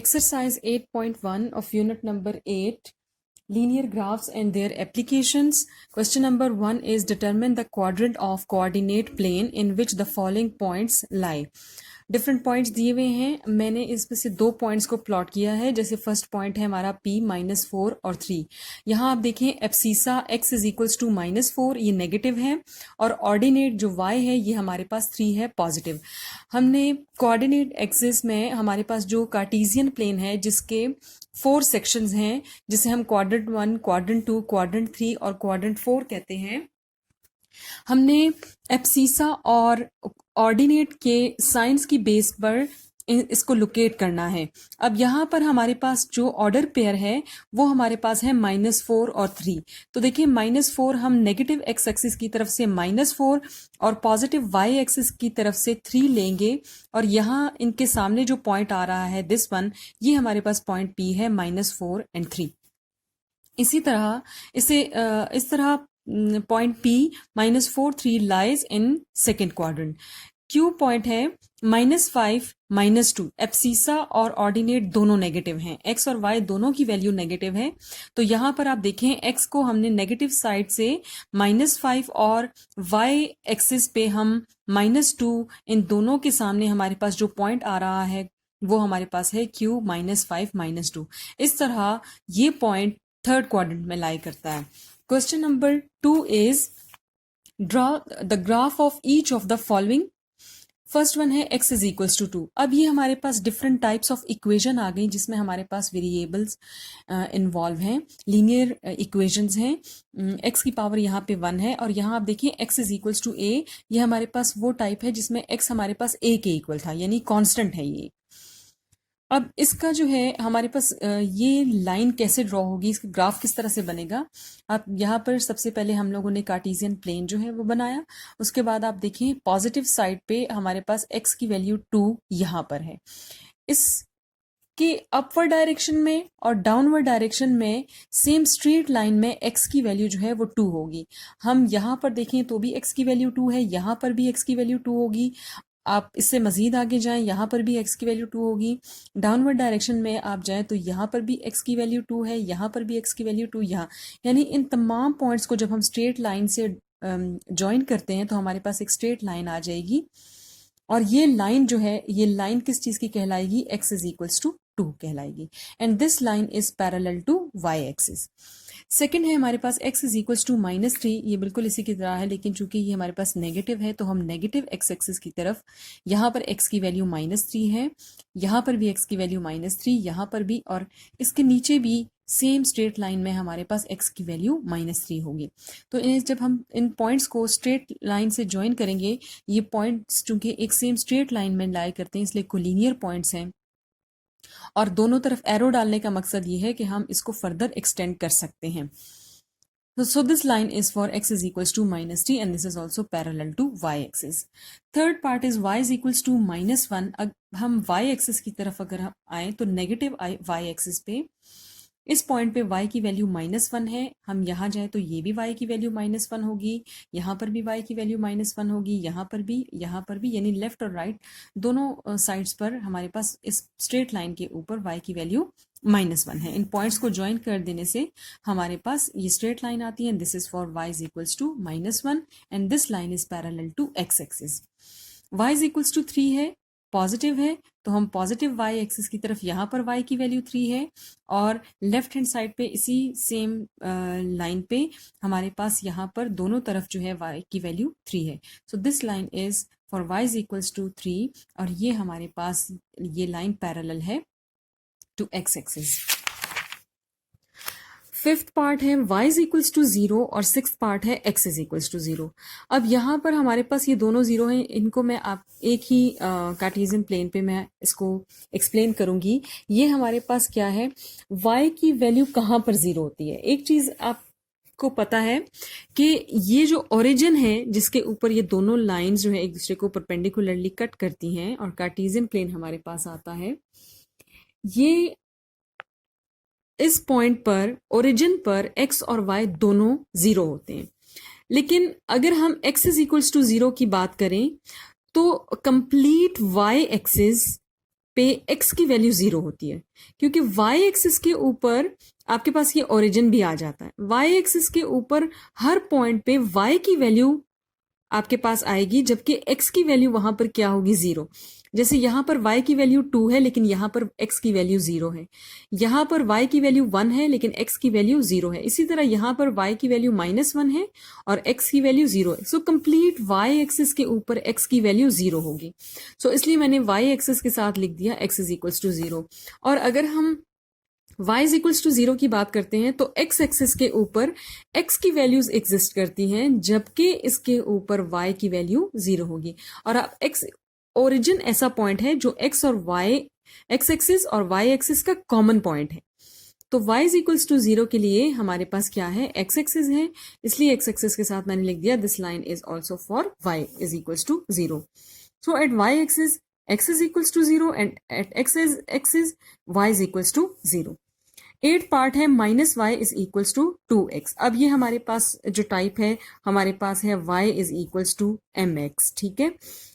Exercise 8.1 of unit number 8, linear graphs and their applications. Question number 1 is determine the quadrant of coordinate plane in which the following points lie. Different points दिए हुए हैं, मैंने इसमें से दो points को plot किया है। जैसे फर्स्ट पॉइंट है हमारा p -4 और 3। यहाँ आप देखें abscissa x is equals to -4, ये नेगेटिव है, और ऑर्डिनेट जो y है ये हमारे पास 3 है पॉजिटिव। हमने कोऑर्डिनेट एक्सिस में हमारे पास जो कार्टेशियन प्लेन है जिसके 4 सेक्शंस हैं, जिसे हम क्वाड्रेंट 1, क्वाड्रेंट 2, क्वाड्रेंट 3 और क्वाड्रेंट 4 कहते हैं, हमने एब्सिसा और ऑर्डिनेट के साइंस की बेस पर इसको लोकेट करना है। अब यहाँ पर हमारे पास जो ऑर्डर पेयर है वो हमारे पास है -4 और 3। तो देखिए -4 हम नेगेटिव एक्स एक्सिस की तरफ से -4 और पॉजिटिव वाई एक्सिस की तरफ से 3 लेंगे, और यहाँ इनके सामने जो पॉइंट आ रहा है दिस वन, ये हमारे पास पॉइंट P है -4 एंड 3। इसी तरह इसे इस तरह point P -4, 3 lies in second quadrant. Q point है -5, -2। एब्सिसा और ऑर्डिनेट दोनों नेगेटिव हैं, x और y दोनों की वैल्यू नेगेटिव है। तो यहाँ पर आप देखें x को हमने नेगेटिव साइड से -5 और y एक्सिस पे हम -2, इन दोनों के सामने हमारे पास जो पॉइंट आ रहा है वो हमारे पास है Q -5, -2। इस तरह ये पॉइंट थर्ड क्वाड्रेंट में लाई करता है। Question number 2 is draw the graph of each of the following. First one है x इज इक्वल्स टू 2। अब ये हमारे पास डिफरेंट टाइप्स ऑफ इक्वेशन आ गई जिसमें हमारे पास वेरिएबल्स इन्वॉल्व हैं, लीनियर इक्वेशंस हैं। x की पावर यहाँ पे 1 है, और यहाँ आप देखिए x is equals to a, ये हमारे पास वो टाइप है जिसमें x हमारे पास a के इक्वल था, यानी कांस्टेंट है ये। अब इसका जो है हमारे पास ये लाइन कैसे ड्रॉ होगी, इसका ग्राफ किस तरह से बनेगा। आप यहाँ पर सबसे पहले हम लोगों ने कार्टेशियन प्लेन जो है वो बनाया। उसके बाद आप देखिए पॉजिटिव साइड पे हमारे पास x की वैल्यू 2 यहाँ पर है। इसके अपवर्ड डायरेक्शन में और डाउनवर्ड डायरेक्शन में सेम स्ट्रेट लाइन में x की वैल्यू जो है वो 2 होगी। हम यहाँ पर देखें तो भी x की वैल्यू 2 है, यहाँ पर भी x की वैल्यू 2 होगी। आप इससे मजीद आगे जाएं, यहाँ पर भी x की वैल्यू 2 होगी। डाउनवर्ड डायरेक्शन में आप जाएं तो यहाँ पर भी x की वैल्यू 2 है, यहाँ पर भी x की वैल्यू 2, यहाँ, यानी इन तमाम पॉइंट्स को जब हम स्ट्रेट लाइन से ज्वाइन करते हैं तो हमारे पास एक स्ट्रेट लाइन आ जाएगी। और ये लाइन जो है, ये लाइन किस चीज़ की कहलाएगी, x इज इक्वल्स टू 2 कहलाएगी, and this line is parallel to y axis. Second है हमारे पास x इज इक्वल्स टू -3, ये बिल्कुल इसी की तरह है, लेकिन चूंकि ये हमारे पास नेगेटिव है तो हम नेगेटिव x एक्सिस की तरफ, यहाँ पर x की वैल्यू -3 है, यहाँ पर भी x की वैल्यू -3, यहाँ पर भी, और इसके नीचे भी सेम स्ट्रेट लाइन में हमारे पास x की वैल्यू -3 होगी। तो इन्हें जब हम इन पॉइंट्स को स्ट्रेट लाइन से ज्वाइन करेंगे, ये पॉइंट्स चूंकि एक सेम स्ट्रेट लाइन में लाई करते हैं इसलिए कोलिनियर पॉइंट्स हैं, और दोनों तरफ एरो डालने का मकसद ये है कि हम इसको फर्दर एक्सटेंड कर सकते हैं। So this line is for x is equals to -3 and this is also parallel to y axis. Third part is y is equals to -1. अब हम y axis की तरफ अगर हम आए तो नेगेटिव y axis पे इस पॉइंट पे y की वैल्यू -1 है। हम यहाँ जाए तो ये भी y की वैल्यू -1 होगी, यहाँ पर भी y की वैल्यू -1 होगी, यहाँ पर भी, यानी लेफ्ट और राइट दोनों साइड्स पर हमारे पास इस स्ट्रेट लाइन के ऊपर y की वैल्यू -1 है। इन पॉइंट्स को ज्वाइन कर देने से हमारे पास ये स्ट्रेट लाइन आती है। This is for y is equals to -1 and this line is parallel to x axis. y is equals to 3 है, पॉजिटिव है, तो हम पॉजिटिव y एक्सिस की तरफ, यहाँ पर y की वैल्यू 3 है, और लेफ्ट हैंड साइड पे इसी सेम लाइन पे हमारे पास यहाँ पर दोनों तरफ जो है y की वैल्यू 3 है। So this line is for y is equals to 3, और ये हमारे पास ये लाइन पैरेलल है to x axis. Fifth part है y इज इक्वल्स टू 0 और सिक्स्थ पार्ट है x इज इक्वल्स टू 0। अब यहाँ पर हमारे पास ये दोनों 0 हैं, इनको मैं आप एक ही कार्टेशियन प्लेन पे मैं इसको एक्सप्लेन करूंगी। ये हमारे पास क्या है, y की वैल्यू कहाँ पर 0 होती है। एक चीज आपको पता है कि ये जो ओरिजिन है जिसके ऊपर ये दोनों लाइंस जो है एक दूसरे को परपेंडिकुलरली कट करती हैं और कार्टेशियन प्लेन हमारे पास आता है, ये इस पॉइंट पर ओरिजिन पर x और y दोनों 0 होते हैं। लेकिन अगर हम x इज इक्वल्स टू 0 की बात करें तो कंप्लीट y एक्सिस पे x की वैल्यू 0 होती है, क्योंकि y एक्सिस के ऊपर आपके पास ये ओरिजिन भी आ जाता है। y एक्सिस के ऊपर हर पॉइंट पे y की वैल्यू आपके पास आएगी, जबकि x की वैल्यू वहां पर क्या होगी, 0। जैसे यहां पर y की वैल्यू 2 है लेकिन यहां पर x की वैल्यू 0 है, यहां पर y की वैल्यू 1 है लेकिन x की वैल्यू 0 है, इसी तरह यहां पर y की वैल्यू -1 है और x की वैल्यू 0 है। सो कंप्लीट y एक्सिस के ऊपर x की वैल्यू 0 होगी। सो इसलिए मैंने y एक्सिस के साथ लिख दिया x इज इक्वल्स टू 0। और अगर हम y इज इक्वल्स टू 0 की बात करते हैं तो x एक्सिस के ऊपर x की वैल्यूज एग्जिस्ट करती हैं, जबकि इसके ऊपर y की वैल्यू 0 होगी। और अब x ओरिजिन ऐसा पॉइंट है जो x और y, x एक्सिस और y एक्सिस का कॉमन पॉइंट है। तो y इज इक्वल्स टू 0 के लिए हमारे पास क्या है, x एक्सिस है, इसलिए x एक्सिस के साथ मैंने लिख दिया this line is also for y is equals to 0। So at y axis x is equals to 0 and at x axis y is equals to 0। 8 part है minus y is equals to 2x। अब ये हमारे पास जो type है, हमारे पास है y is equals to mx, ठीक है,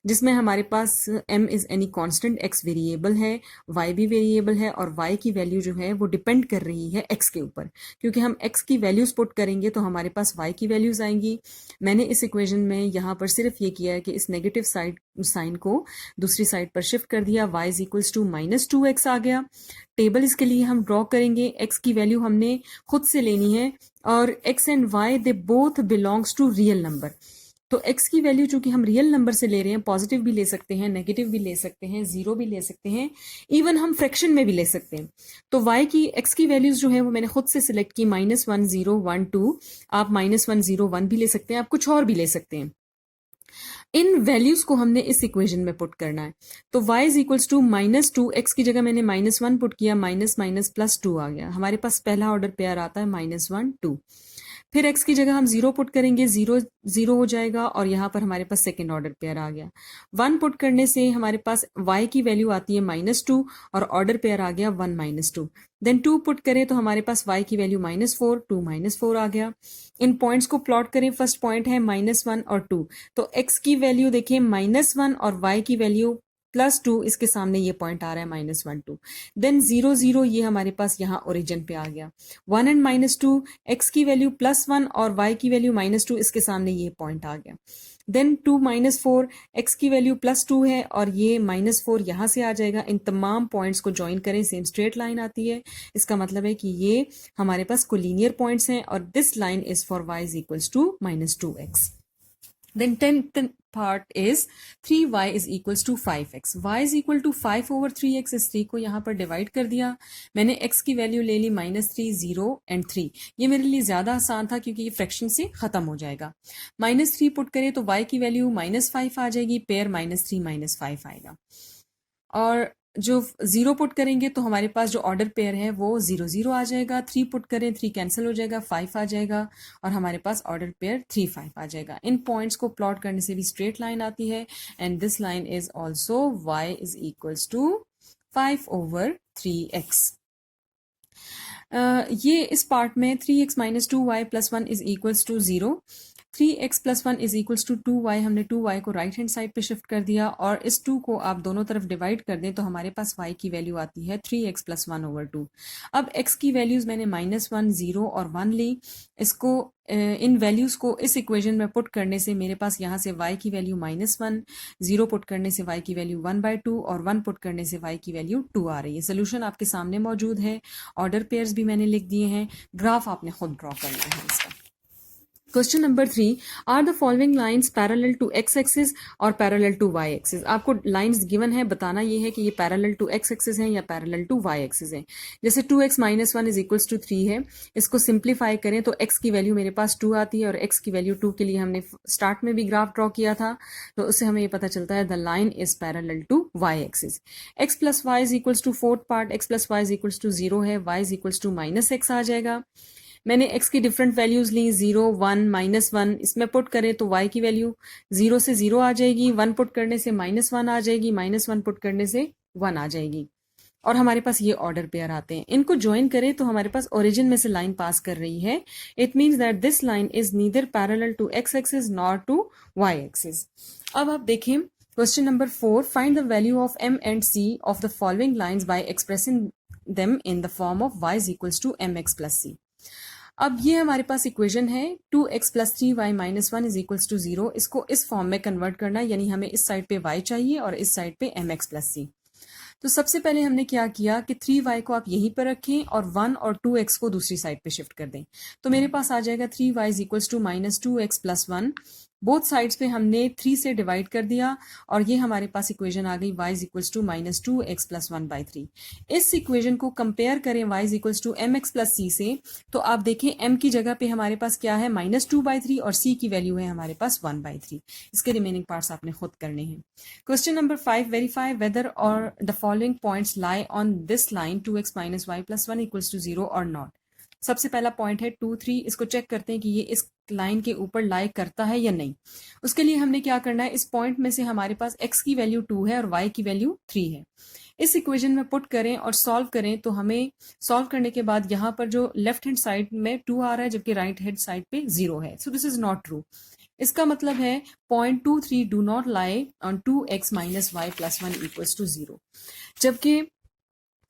जिसमें हमारे पास m is any constant, x variable है, y भी वेरिएबल है और y की वैल्यू जो है वो डिपेंड कर रही है x के ऊपर, क्योंकि हम x की वैल्यूज पुट करेंगे तो हमारे पास y की वैल्यूज आएंगी। मैंने इस इक्वेशन में यहाँ पर सिर्फ ये किया है कि इस नेगेटिव साइड साइन को दूसरी साइड पर शिफ्ट कर दिया, y is equals to -2x आ गया। टेबल इसके लिए हम ड्रॉ करेंगे, x की वैल्यू हमने खुद से लेनी है और x and y they both belongs to real number. तो x की वैल्यू चूंकि हम रियल नंबर से ले रहे हैं, पॉजिटिव भी ले सकते हैं, नेगेटिव भी ले सकते हैं, 0 भी ले सकते हैं, इवन हम फ्रैक्शन में भी ले सकते हैं। तो y की x की वैल्यूज जो है वो मैंने खुद से सिलेक्ट की, -1 0 1 2। आप -1 0 1 भी ले सकते हैं, आप कुछ और भी ले सकते हैं। इन वैल्यूज को हमने इस इक्वेशन में पुट करना है। तो y is equals to -2, x की जगह मैंने -1 पुट किया, माइनस माइनस प्लस 2 आ गया। हमारे पास पहला ऑर्डर पेयर आता है -1 2। फिर x की जगह हम 0 पुट करेंगे, 0 0 हो जाएगा और यहाँ पर हमारे पास सेकेंड ऑर्डर पेयर आ गया। 1 पुट करने से हमारे पास y की वैल्यू आती है -2 और ऑर्डर पेयर आ गया 1 -2। देन 2 पुट करें तो हमारे पास y की वैल्यू -4, 2 -4 आ गया। इन पॉइंट्स को प्लॉट करें, फर्स्ट पॉइंट है -1 और 2, तो x की वैल्यू देखिए -1 और y की वैल्यू +2, इसके सामने ये पॉइंट आ रहा है -1 2। देन 0 0 ये हमारे पास यहाँ ओरिजिन पे आ गया। 1 एंड -2, x की वैल्यू +1 और y की वैल्यू -2, इसके सामने ये पॉइंट आ गया। देन 2 -4, x की वैल्यू +2 है और ये -4 यहाँ से आ जाएगा। इन तमाम पॉइंट्स को ज्वाइन करें, सेम स्ट्रेट लाइन आती है। इसका मतलब है कि ये हमारे पास कोलिनियर पॉइंट्स हैं और this line is for y is equals to -2x। Then 10th part is 3y is equals to 5x. y is equal to 5 over 3x, इस 3 को यहाँ पर डिवाइड कर दिया। मैंने x की वैल्यू ले ली -3 0 एंड 3। ये मेरे लिए ज़्यादा आसान था क्योंकि ये फ्रैक्शन से ख़त्म हो जाएगा। -3 पुट करें तो y की वैल्यू -5 आ जाएगी, पेयर -3 -5 आएगा। और जो 0 पुट करेंगे तो हमारे पास जो ऑर्डर पेयर है वो 0 0 आ जाएगा। 3 पुट करें, 3 कैंसिल हो जाएगा, 5 आ जाएगा और हमारे पास ऑर्डर पेयर 3 5 आ जाएगा। इन पॉइंट्स को प्लॉट करने से भी स्ट्रेट लाइन आती है and this line is also y is equals to 5 over 3x। ये इस पार्ट में 3x - 2y + 1 is equals to 0। 3x + 1 is equals to 2y, हमने 2y को राइट हैंड साइड पे शिफ्ट कर दिया और इस 2 को आप दोनों तरफ डिवाइड कर दें तो हमारे पास y की वैल्यू आती है 3x + 1 over 2। अब x की वैल्यूज मैंने -1 0 और 1 ली। इसको इन वैल्यूज को इस इक्वेशन में पुट करने से मेरे पास यहाँ से y की वैल्यू -1, 0 पुट करने से y की वैल्यू 1/2 और 1 पुट करने से y की वैल्यू 2 आ रही है। सोल्यूशन आपके सामने मौजूद है, ऑर्डर पेयर्स भी मैंने लिख दिए हैं, ग्राफ आपने खुद ड्रॉ करना है इसका। Question number 3, are the following lines parallel to x axis और पैरेलल टू y एक्सिस। आपको लाइंस गिवन है, बताना ये है कि ये पैरेलल टू x एक्सिस है या पैरेलल टू y एक्सिस है। जैसे 2x - 1 इज इक्वल्स टू 3 है, इसको सिंप्लीफाई करें तो x की वैल्यू मेरे पास 2 आती है और x की वैल्यू 2 के लिए हमने स्टार्ट में भी ग्राफ ड्रॉ किया था, तो उससे हमें ये पता चलता है the line is parallel to y axis. x + y is equals to fourth part, x + y is equals to 0 है, y is equals to -x आ जाएगा। मैंने x की डिफरेंट वैल्यूज ली, 0 1 -1, इसमें पुट करें तो y की वैल्यू 0 से 0 आ जाएगी, 1 पुट करने से -1 आ जाएगी, -1 पुट करने से 1 आ जाएगी और हमारे पास ये ऑर्डर पेयर आते हैं। इनको ज्वाइन करें तो हमारे पास ओरिजिन में से लाइन पास कर रही है। It means that this line is neither parallel to x axis nor to y axis. अब आप देखें Question number 4. Find the value of m and c of the following lines by expressing them in the form of y is equals to mx plus c. अब ये हमारे पास equation है 2x plus 3y minus 1 is equals to 0. इसको इस form में convert करना है, यानी हमें इस साइड पे y चाहिए और इस साइड पे mx प्लस c. तो सबसे पहले हमने क्या किया कि 3y को आप यहीं पर रखें और 1 और 2x को दूसरी साइड पे शिफ्ट कर दें. तो मेरे पास आ जाएगा 3y is equals to minus 2x plus 1. Both sides पे हमने 3 से डिवाइड कर दिया और ये हमारे पास इक्वेशन आ गई y is equals to minus 2x plus 1 by 3. इस इक्वेशन को कंपेयर करें y is equals to mx plus c से, तो आप देखें m की जगह पे हमारे पास क्या है माइनस 2 बाई 3 और c की वैल्यू है हमारे पास 1 बाई 3. इसके रिमेनिंग पार्ट्स आपने खुद करने हैं. Question number 5. Verify whether or the following points lie on this line 2x minus y plus 1 equals to 0 or not. सबसे पहला पॉइंट है 2, 3. इसको चेक करते हैं कि ये इस लाइन के ऊपर लाई करता है या नहीं. उसके लिए हमने क्या करना है, इस पॉइंट में से हमारे पास x की वैल्यू 2 है और y की वैल्यू 3 है. इस इक्वेशन में पुट करें और सॉल्व करें तो हमें सॉल्व करने के बाद यहाँ पर जो लेफ्ट हैंड साइड में 2 आ रहा है जबकि राइट हैंड साइड पे 0 है. So this is not true. इसका मतलब है point 2, 3 do not lie on 2x minus y plus 1 equals to 0. जबकि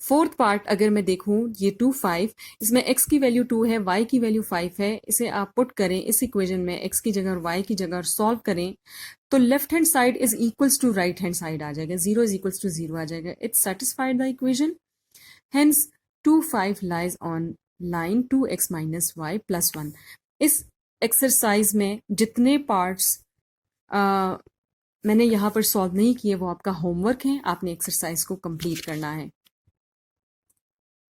फोर्थ पार्ट अगर मैं देखूं ये 2, 5, इसमें x की वैल्यू 2 है, y की वैल्यू 5 है. इसे आप पुट करें इस इक्वेशन में x की जगह और y की जगह और सॉल्व करें तो left hand side is equals to right hand side आ जाएगा. 0 इज इक्वल्स टू 0 आ जाएगा. It's satisfied the equation. Hence 2, 5 lies on line 2x minus y plus 1. इस एक्सरसाइज में जितने पार्ट्स मैंने यहाँ पर सॉल्व नहीं किए वो आपका होमवर्क है. आपने एक्सरसाइज को कंप्लीट करना है.